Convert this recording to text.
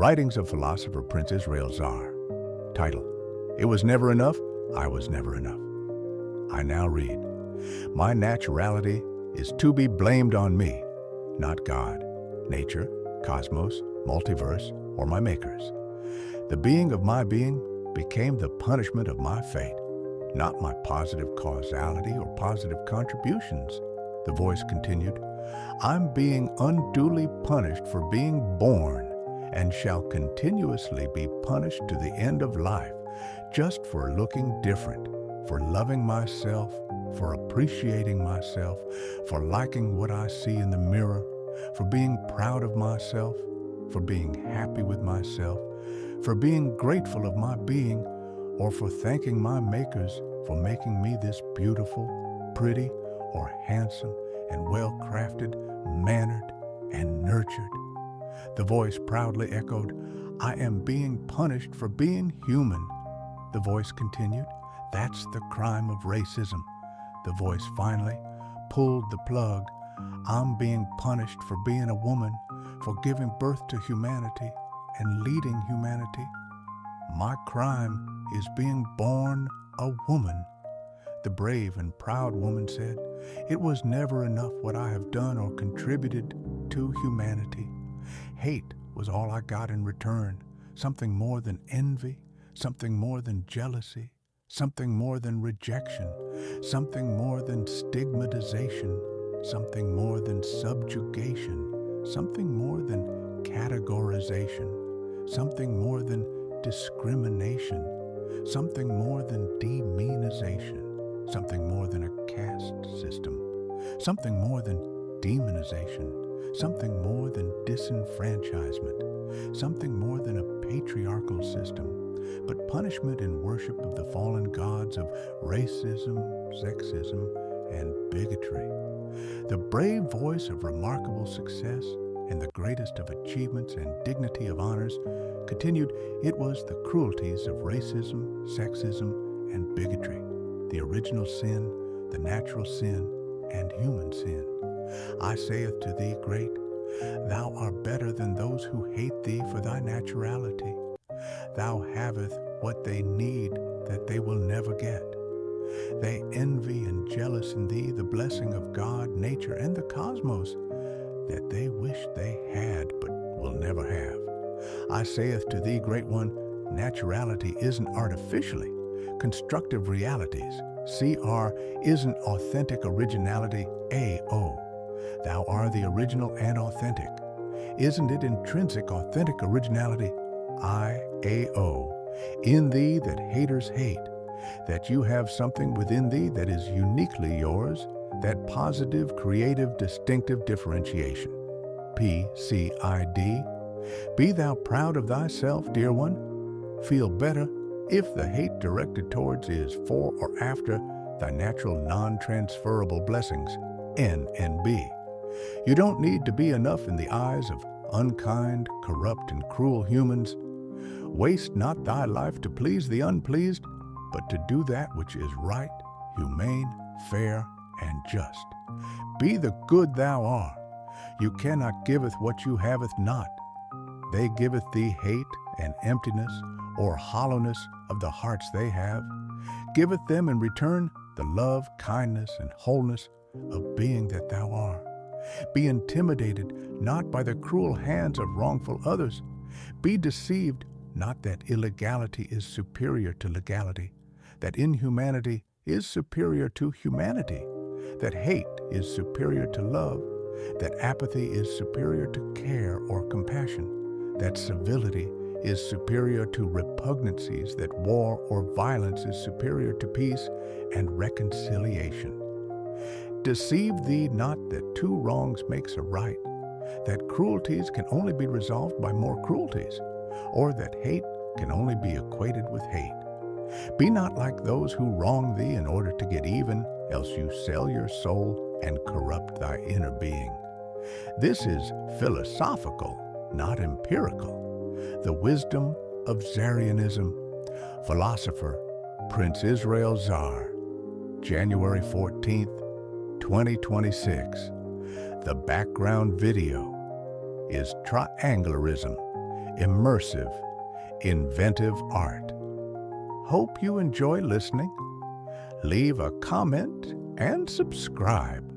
Writings of Philosopher Prince Israel Zaar. Title: It Was Never Enough, I Was Never Enough. I now read, my naturality is to be blamed on me, not God, nature, cosmos, multiverse, or my makers. The being of my being became the punishment of my fate, not my positive causality or positive contributions. The voice continued, I'm being unduly punished for being born and shall continuously be punished to the end of life just for looking different, for loving myself, for appreciating myself, for liking what I see in the mirror, for being proud of myself, for being happy with myself, for being grateful of my being, or for thanking my makers for making me this beautiful, pretty, or handsome and well-crafted, mannered, and nurtured. The voice proudly echoed, I am being punished for being human. The voice continued, that's the crime of racism. The voice finally pulled the plug. I'm being punished for being a woman, for giving birth to humanity and leading humanity. My crime is being born a woman. The brave and proud woman said, it was never enough what I have done or contributed to humanity. Hate was all I got in return, something more than envy, something more than jealousy, something more than rejection, something more than stigmatization, something more than subjugation, something more than categorization, something more than discrimination, something more than demonization, something more than a caste system, something more than demonization, something more than disenfranchisement, something more than a patriarchal system, but punishment and worship of the fallen gods of racism, sexism, and bigotry. The brave voice of remarkable success and the greatest of achievements and dignity of honors continued, it was the cruelties of racism, sexism, and bigotry, the original sin, the natural sin, and human sin. I saith to thee, great, thou art better than those who hate thee for thy naturality. Thou havest what they need that they will never get. They envy and jealous in thee the blessing of God, nature, and the cosmos that they wish they had but will never have. I saith to thee, great one, naturality isn't artificially. Constructive realities, CR, isn't authentic originality, AO. Thou art the original and authentic. Isn't it intrinsic authentic originality, IAO? In thee that haters hate, that you have something within thee that is uniquely yours, that positive, creative, distinctive differentiation, PCID. Be thou proud of thyself, dear one. Feel better if the hate directed towards is for or after thy natural non-transferable blessings, NNB. You don't need to be enough in the eyes of unkind, corrupt, and cruel humans. Waste not thy life to please the unpleased, but to do that which is right, humane, fair, and just. Be the good thou art. You cannot giveth what you haveth not. They giveth thee hate and emptiness, or hollowness of the hearts they have, giveth them in return the love, kindness, and wholeness of being that thou art. Be intimidated not by the cruel hands of wrongful others. Be deceived not that illegality is superior to legality, that inhumanity is superior to humanity, that hate is superior to love, that apathy is superior to care or compassion, that civility is superior to repugnancies, that war or violence is superior to peace and reconciliation. Deceive thee not that two wrongs makes a right, that cruelties can only be resolved by more cruelties, or that hate can only be equated with hate. Be not like those who wrong thee in order to get even, else you sell your soul and corrupt thy inner being. This is philosophical, not empirical. The wisdom of Zaarrianism. Philosopher Prince Israel Zaar, January 14th, 2026. The background video is Trianglerism, immersive, inventive art. Hope you enjoy listening. Leave a comment and subscribe.